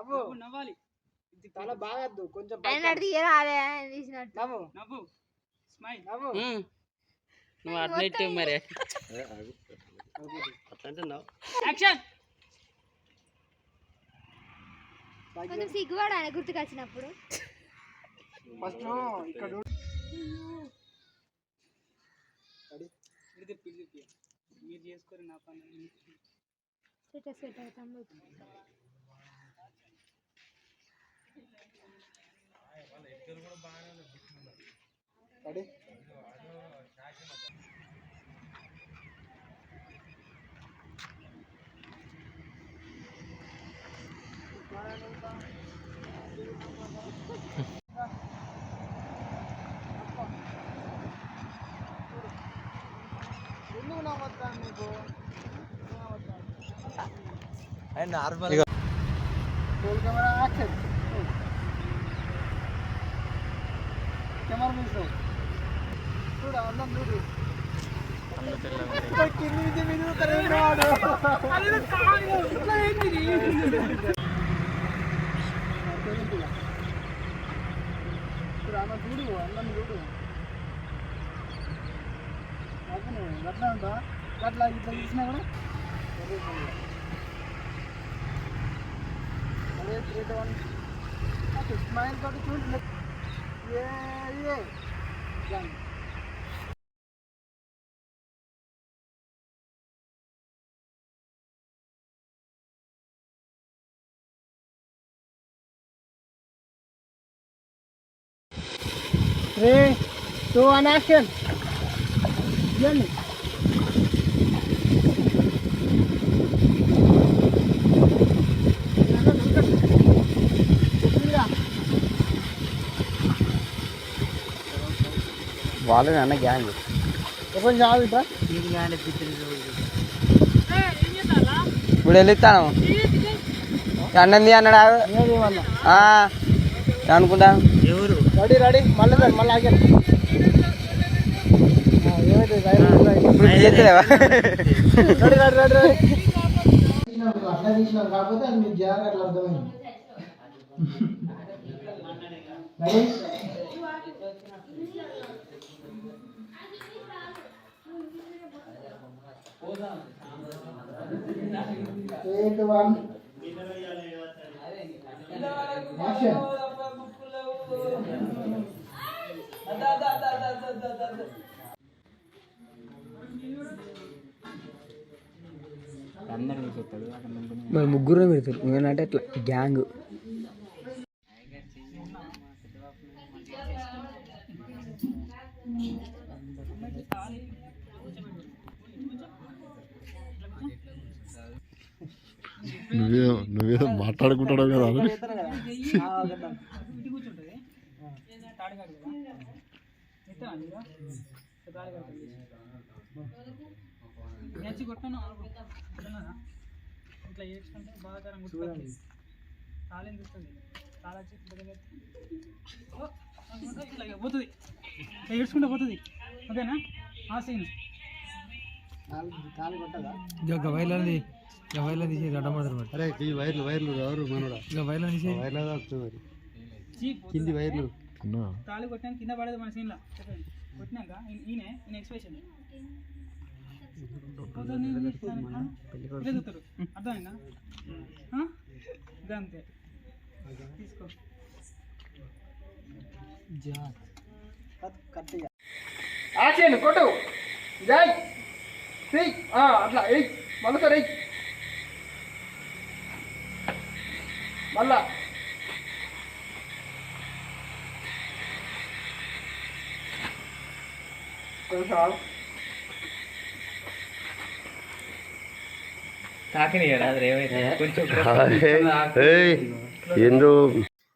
నవ్వు నవ్వాలి చాలా బాగద్దు కొంచెం నవ్వు నవ్వు స్మైల్ నవ్వు నువ్వు అట్లయితే మరి అట్లంటే నవ్వు యాక్షన్ కొంచెం సిగ్గుపడాలి గుర్తుకొచ్చినప్పుడు ఫస్ట్ ఇక్కడ మీరు చేసుకోరు నా పని సెట్ అవుతాము రెడీ ఎందుకు నవ్వుతాను నీకు normal full camera action camera తీసుకో చూడు అందం చూడు కింది మీద తరేనాడు అరే కాదు ఇట్లా ఏంది చూడు అన్న చూడు అందం చూడు అతను గట్లా ఉంటా గట్లా ఇట్లా తీసినా కూడా అదే 3 2 1 స్మైల్ తోటి చూడు ఏ జాన్ 3 2 1 యాక్షన్ జర్నీ వాళ్ళు అన్న గ్యాంగ్ ఎప్పుడు చాలు ఇప్పుడు వెళ్తాను అన్నంది అన్నాడు అనుకుంటా ఎవరు రెడీ రెడీ మళ్ళీ మళ్ళీ ఆగాను అట్లా తీసినాం కాకపోతే అది మీకు జాగ్రత్తలు అర్థమైంది Take one. Action. మరి ముగ్గురు పెడతారు నేనంటే అట్లా గ్యాంగ్ నువ్వేదో మాట్లాడుకుంటావు కదా ఇట్లా చేసుకుంటే బాగా తాళిస్తుంది తాళ ఇట్లా పోతుంది ఇట్లా ఏడ్చుకుంటే పోతుంది ఓకేనా ఆ సీన్ తాళి కొట్టదా వైర్లో తీసేది అడ్డమాడతారు అరే ఈ వైర్లు ఎవరు మనోడా ఇక వైర్లో తీసేది వైర్లో మరి కింది వైర్లు తాళి కొట్టాక కింద పడేది మన సీన్లో కొట్టినాక ఈయన ఎక్స్ప్రెషన్ చూస్తారు అర్థమైందా ఇదంతే తీసుకో యాక్షన్ కొట్టు జై అట్లా ఎయ్ మళ్ళీ సార్ ఎయ్ మళ్ళా కొంచెం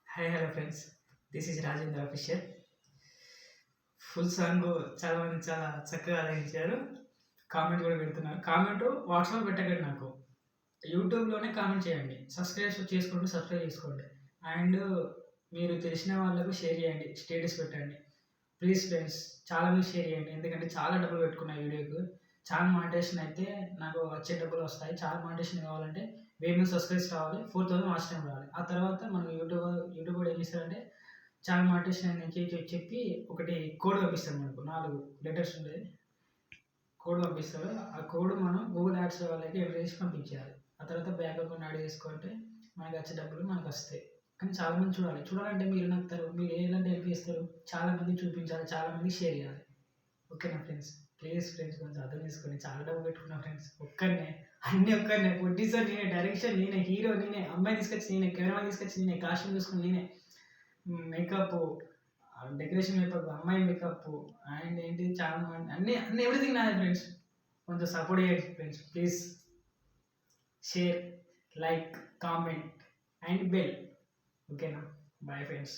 hi hello friends, this is Rajendra official. Full song చాలా మంది చాలా చక్కగా ఆలోచించారు, కామెంట్ కూడా పెడుతున్నారు. కామెంట్ వాట్సాప్ పెట్టకండి, నాకు యూట్యూబ్లోనే కామెంట్ చేయండి. సబ్స్క్రైబ్ చేసుకోండి అండ్ మీరు తెలిసిన వాళ్ళకు షేర్ చేయండి, స్టేటస్ పెట్టండి ప్లీజ్ ఫ్రెండ్స్. చాలా మంది షేర్ చేయండి, ఎందుకంటే చాలా డబ్బులు పెట్టుకున్నా వీడియోకు. చాలా మానిటైజేషన్ అయితే నాకు వచ్చే డబ్బులు వస్తాయి. చాలా మానిటైజేషన్ కావాలంటే 1000 సబ్స్క్రైబ్స్ రావాలి, 4000 వాచ్ టైం రావాలి. ఆ తర్వాత మనం యూట్యూబ్ కూడా ఏం చేస్తారంటే ఛానల్ మానిటైజేషన్ అని చెప్పి ఒకటి కోడ్ పంపిస్తాడు మనకు, 4 లెటర్స్ ఉండేది కోడ్ పంపిస్తాడు. ఆ కోడ్ మనం గూగుల్ యాడ్స్ వాళ్ళకి ఎంటర్ చేసి పంపించేయాలి. ఆ తర్వాత బ్యాంక్ అకౌంట్ యాడ్ చేసుకుంటే మనకి వచ్చే డబ్బులు మనకు వస్తాయి. కానీ చాలామంది చూడాలంటే మీరు నక్కుతారు, మీరు ఎలాంటి హెల్ప్ చేస్తారు, చాలామంది చూపించాలి, చాలామంది షేర్ చేయాలి. ఓకేనా ఫ్రెండ్స్? ప్లీజ్ ఫ్రెండ్స్ కొంచెం అర్థం చేసుకొని, చాలా డబ్బు పెట్టుకున్నా ఫ్రెండ్స్, ఒక్కనే ప్రొడ్యూసర్ నేనే, డైరెక్షన్ నేనే, హీరో నేనే, అమ్మాయి తీసుకొచ్చి నేనే, కెమెరా తీసుకొచ్చి నేనే, కాస్ట్యూమ్ తీసుకుని నేనే, మేకప్, డెకరేషన్ మేకప్, అమ్మాయి మేకప్ అండ్ ఏంటి చాలా అన్నీ ఎవ్రీథింగ్ నాదే ఫ్రెండ్స్. కొంచెం సపోర్ట్ చేయండి friends please. Share, like, comment and bell. ఓకేనా? Bye friends.